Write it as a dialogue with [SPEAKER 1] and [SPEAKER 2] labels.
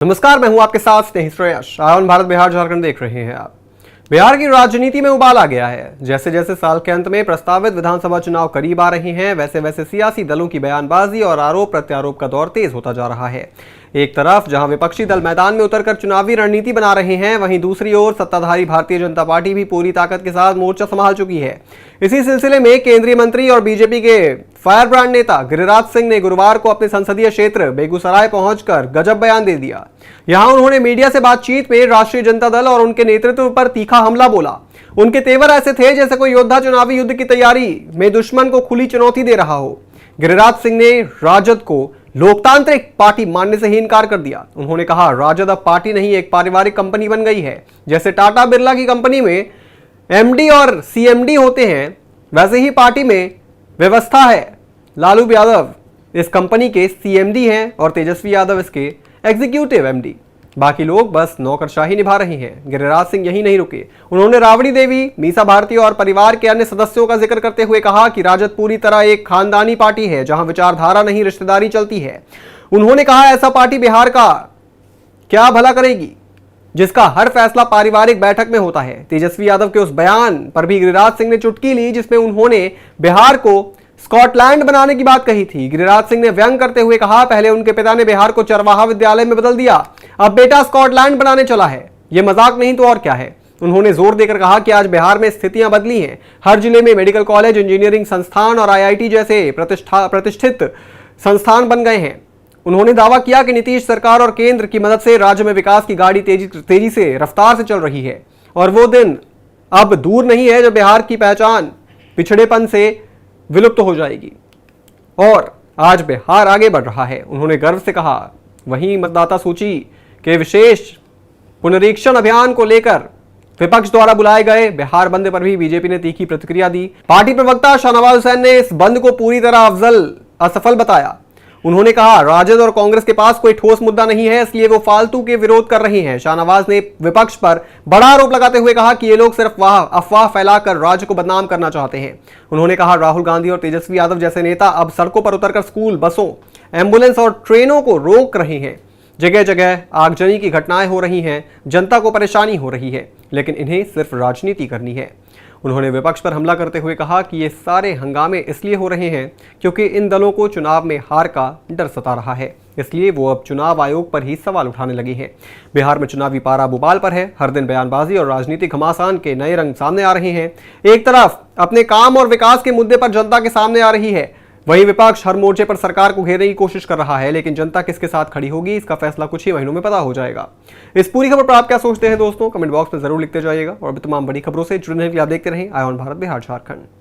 [SPEAKER 1] नमस्कार, मैं हूं आपके साथ स्नेही श्रेयस। आयोन भारत बिहार झारखंड देख रहे हैं आप। बिहार की राजनीति में उबाल आ गया है। जैसे जैसे साल के अंत में प्रस्तावित विधानसभा चुनाव करीब आ रहे हैं, वैसे वैसे सियासी दलों की बयानबाजी और आरोप प्रत्यारोप का दौर तेज होता जा रहा है। एक तरफ जहां विपक्षी दल मैदान में उतरकर चुनावी रणनीति बना रहे हैं, वहीं दूसरी ओर सत्ताधारी भारतीय जनता पार्टी भी पूरी ताकत के साथ मोर्चा संभाल चुकी है। इसी सिलसिले में केंद्रीय मंत्री और बीजेपी के फायर ब्रांड नेता गिरिराज सिंह ने गुरुवार को अपने संसदीय क्षेत्र बेगूसराय पहुंचकर गजब बयान दे दिया। यहां उन्होंने मीडिया से बातचीत में राष्ट्रीय जनता दल और उनके नेतृत्व पर तीखा हमला बोला। उनके तेवर ऐसे थे जैसे कोई योद्धा चुनावी युद्ध की तैयारी में दुश्मन को खुली चुनौती दे रहा हो। गिरिराज सिंह ने राजद को लोकतांत्रिक पार्टी मानने से ही इनकार कर दिया। उन्होंने कहा, राजद अब पार्टी नहीं, एक पारिवारिक कंपनी बन गई है। जैसे टाटा बिरला की कंपनी में एमडी और सीएमडी होते हैं, वैसे ही पार्टी में व्यवस्था है। लालू यादव इस कंपनी के सीएमडी हैं और तेजस्वी यादव इसके एग्जीक्यूटिव एमडी। बाकी लोग बस नौकरशाही निभा रहे हैं। गिरिराज सिंह यही नहीं रुके। उन्होंने राबड़ी देवी, मीसा भारती और परिवार के अन्य सदस्यों का जिक्र करते हुए कहा कि राजद पूरी तरह एक खानदानी पार्टी है, जहां विचारधारा नहीं रिश्तेदारी चलती है। उन्होंने कहा, ऐसा पार्टी बिहार का क्या भला करेगी जिसका हर फैसला पारिवारिक बैठक में होता है। तेजस्वी यादव के उस बयान पर भी गिरिराज सिंह ने चुटकी ली जिसमें उन्होंने बिहार को स्कॉटलैंड बनाने की बात कही थी। गिरिराज सिंह ने व्यंग करते हुए कहा, पहले उनके पिता ने बिहार को चरवाहा विद्यालय में बदल दिया, अब बेटा स्कॉटलैंड बनाने चला है। यह मजाक नहीं तो और क्या है। उन्होंने जोर देकर कहा कि आज बिहार में स्थितियां बदली हैं। हर जिले में मेडिकल कॉलेज, इंजीनियरिंग संस्थान और आईआईटी जैसे प्रतिष्ठित संस्थान बन गए हैं। उन्होंने दावा किया कि नीतीश सरकार और केंद्र की मदद से राज्य में विकास की गाड़ी तेजी से रफ्तार से चल रही है और वो दिन अब दूर नहीं है जब बिहार की पहचान पिछड़ेपन से विलुप्त हो जाएगी और आज बिहार आगे बढ़ रहा है। उन्होंने गर्व से कहा। वहीं मतदाता सूची के विशेष पुनरीक्षण अभियान को लेकर विपक्ष द्वारा बुलाए गए बिहार बंद पर भी बीजेपी ने तीखी प्रतिक्रिया दी। पार्टी प्रवक्ता शाहनवाज हुसैन ने इस बंद को पूरी तरह असफल बताया। उन्होंने कहा, राजद और कांग्रेस के पास कोई ठोस मुद्दा नहीं है, इसलिए वो फालतू के विरोध कर रहे हैं। शाहनवाज ने विपक्ष पर बड़ा आरोप लगाते हुए कहा कि ये लोग सिर्फ अफवाह फैलाकर राज्य को बदनाम करना चाहते हैं। उन्होंने कहा, राहुल गांधी और तेजस्वी यादव जैसे नेता अब सड़कों पर उतरकर स्कूल, बसों, एम्बुलेंस और ट्रेनों को रोक रहे हैं। जगह जगह आगजनी की घटनाएं हो रही हैं, जनता को परेशानी हो रही है, लेकिन इन्हें सिर्फ राजनीति करनी है। उन्होंने विपक्ष पर हमला करते हुए कहा कि ये सारे हंगामे इसलिए हो रहे हैं क्योंकि इन दलों को चुनाव में हार का डर सता रहा है, इसलिए वो अब चुनाव आयोग पर ही सवाल उठाने लगे हैं। बिहार में चुनावी पारा बुबाल पर है। हर दिन बयानबाजी और राजनीतिक घमासान के नए रंग सामने आ रहे हैं। एक तरफ अपने काम और विकास के मुद्दे पर जनता के सामने आ रही है, वहीं विपक्ष हर मोर्चे पर सरकार को घेरने की कोशिश कर रहा है। लेकिन जनता किसके साथ खड़ी होगी, इसका फैसला कुछ ही महीनों में पता हो जाएगा। इस पूरी खबर पर आप क्या सोचते हैं दोस्तों, कमेंट बॉक्स में जरूर लिखते जाइएगा और भी तमाम बड़ी खबरों से जुड़ने के लिए आप देखते रहें आयोन भारत बिहार झारखंड।